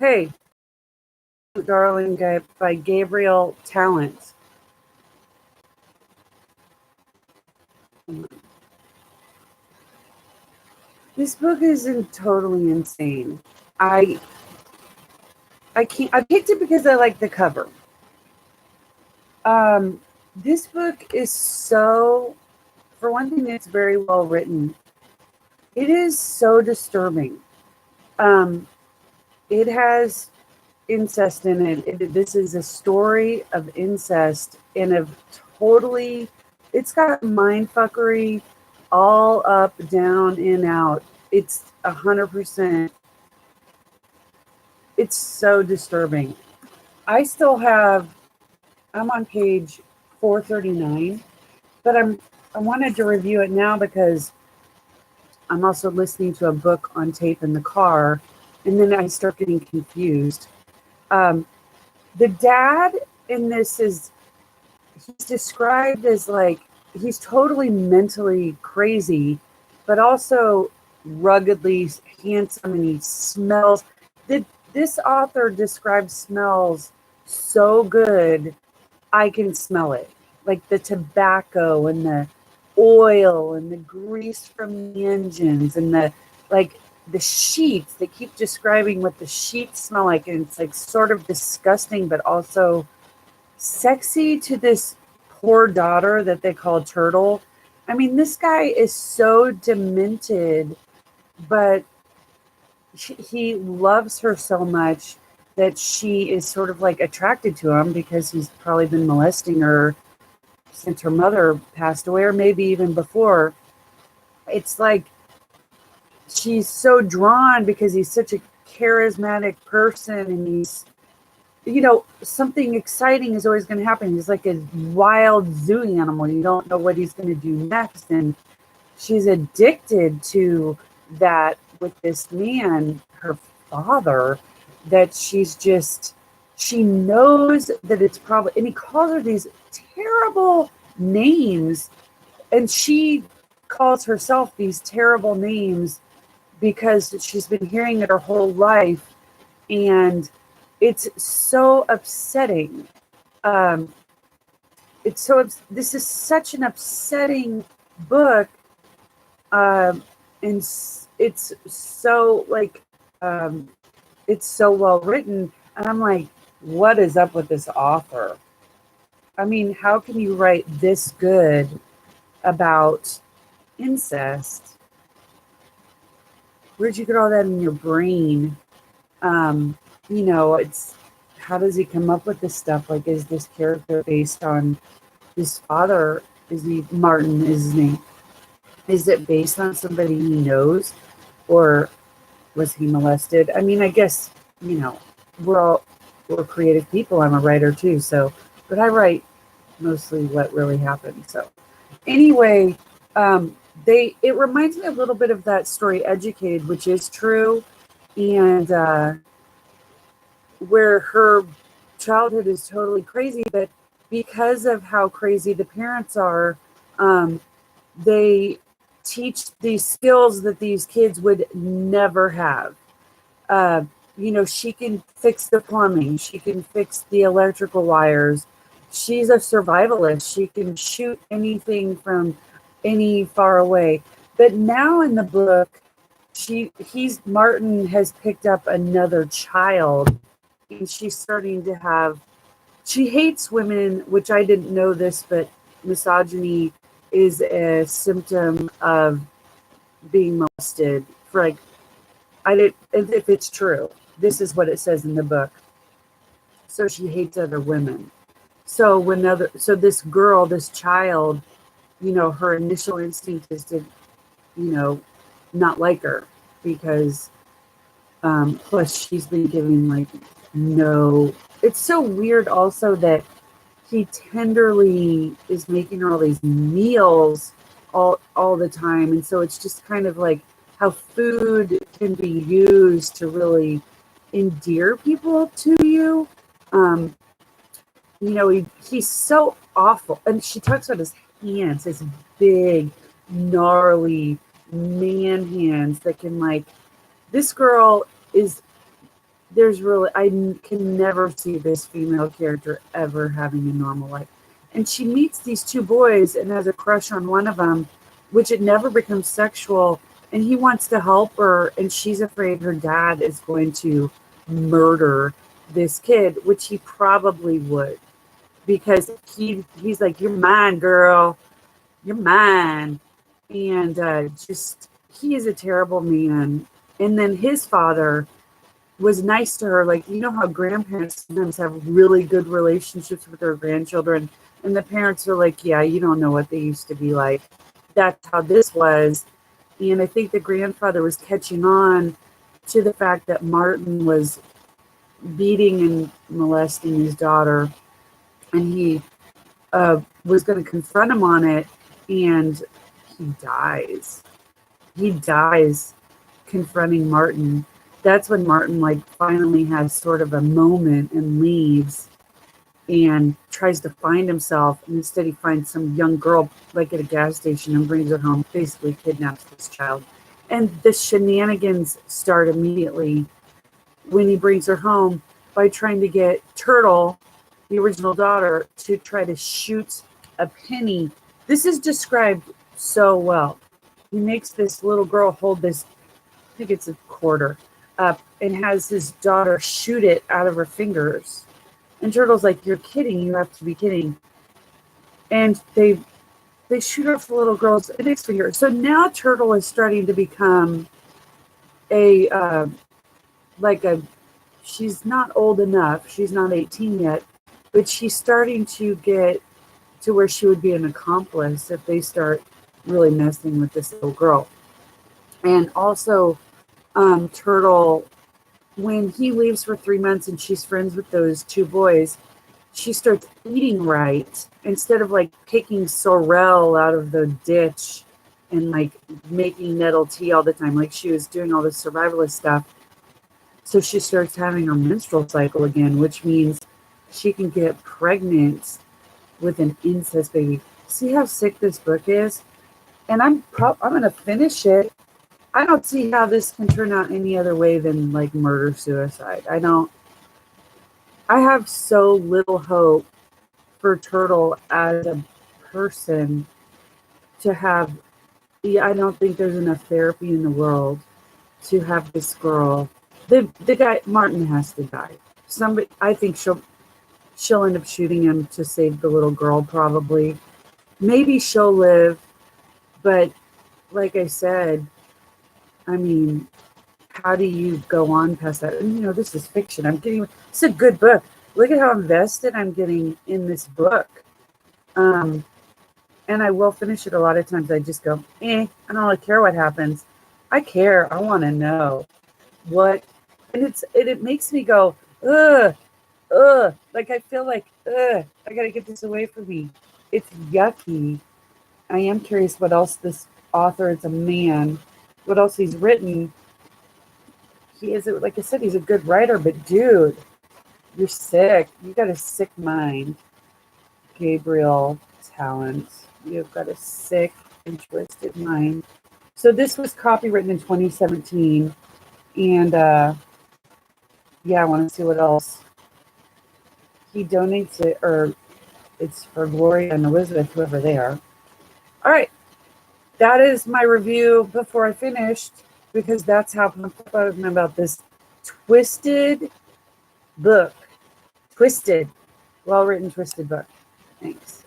Hey, Darling by Gabriel Tallent. This book is totally insane. I I can't. I picked it because I like the cover. This book is so, for one thing, it's very well written. It is so disturbing. Um, it has incest in it. This is a story of incest in a totally. It's got mind fuckery all up, down, in, out. It's 100%. It's so disturbing. I still have. I'm on page 439, but I wanted to review it now because I'm also listening to a book on tape in the car, and then I start getting confused. Um, the dad in this he's described as like he's totally mentally crazy, but also ruggedly handsome, and he smells. This author describes smells so good. I can smell it, like the tobacco and the oil and the grease from the engines and like the sheets. They keep describing what the sheets smell like, and it's like sort of disgusting, but also sexy to this poor daughter that they call Turtle. I mean, this guy is so demented, but he loves her so much that she is sort of like attracted to him because he's probably been molesting her since her mother passed away, or maybe even before. It's like she's so drawn because he's such a charismatic person, and he's, something exciting is always going to happen. He's like a wild zoo animal. You don't know what he's going to do next. And she's addicted to that with this man, her father, that she knows that it's probably, and he calls her these terrible names, and she calls herself these terrible names because she's been hearing it her whole life. And it's so upsetting. Um, this is such an upsetting book. And it's so like, it's so well written. And I'm like, what is up with this author? I mean, how can you write this good about incest? Where'd you get all that in your brain? It's, how does he come up with this stuff? Like, is this character based on his father? Is he Martin is his name? Is it based on somebody he knows, or was he molested? I mean, I guess, we're creative people. I'm a writer too, but I write mostly what really happened. So anyway, it reminds me a little bit of that story Educated, which is true, and where her childhood is totally crazy, but because of how crazy the parents are, they teach these skills that these kids would never have. She can fix the plumbing, she can fix the electrical wires. She's a survivalist. She can shoot anything from any far away. But now in the book, Martin has picked up another child, and she's starting to have, she hates women, which I didn't know this, but misogyny is a symptom of being molested. For like, if it's true, this is what it says in the book. So she hates other women. So this girl, this child, her initial instinct is to, not like her because, plus she's been giving like no. It's so weird also that he tenderly is making her all these meals all the time, and so it's just kind of like how food can be used to really endear people to you. He's so awful. And she talks about his hands, his big, gnarly man hands that can, like, this girl is there's really, can never see this female character ever having a normal life. And she meets these two boys and has a crush on one of them, which it never becomes sexual. And he wants to help her, and she's afraid her dad is going to murder this kid, which he probably would, because he's like, "You're mine, girl. You're mine." And just, he is a terrible man. And then his father was nice to her. Like, you know how grandparents sometimes have really good relationships with their grandchildren, and the parents are like, yeah, you don't know what they used to be like. That's how this was. And I think the grandfather was catching on to the fact that Martin was beating and molesting his daughter, and he was going to confront him on it, and he dies. He dies confronting Martin. That's when Martin like finally has sort of a moment and leaves and tries to find himself. And instead he finds some young girl like at a gas station and brings her home, basically kidnaps this child. And the shenanigans start immediately when he brings her home by trying to get Turtle, the original daughter, to try to shoot a penny. This is described so well. He makes this little girl hold this, I think it's a quarter, up, and has his daughter shoot it out of her fingers. And Turtle's like, "You're kidding. You have to be kidding." And they shoot off the little girl's index finger. So now Turtle is starting to become a, like a, she's not old enough. She's not 18 yet, but she's starting to get to where she would be an accomplice if they start really messing with this little girl. And also, Turtle, when he leaves for 3 months and she's friends with those two boys, she starts eating right instead of like picking sorrel out of the ditch and like making nettle tea all the time. Like she was doing all this survivalist stuff. So she starts having her menstrual cycle again, which means she can get pregnant with an incest baby. See how sick this book is? And I'm going to finish it. I don't see how this can turn out any other way than like murder suicide. I have so little hope for Turtle as a person to have. Yeah, I don't think there's enough therapy in the world to have this girl. The guy Martin has to die. Somebody, I think she'll end up shooting him to save the little girl. Probably, maybe she'll live, but like I said, I mean, how do you go on past that? And, this is fiction. It's a good book. Look at how invested I'm getting in this book. And I will finish it a lot of times. I just go, I don't really care what happens. I care. I want to know what, and it makes me go, ugh. Like I feel like, I got to get this away from me. It's yucky. I am curious what else this author, it's a man, what else he's written. He is, like I said, he's a good writer, but dude, you're sick. You got a sick mind. Gabriel Tallent. You've got a sick and twisted mind. So this was copywritten in 2017. And I want to see what else. He donates it, or it's for Gloria and Elizabeth, whoever they are. All right. That is my review before I finished, because that's how pumped up I am about this twisted book. Twisted. Well-written, twisted book. Thanks.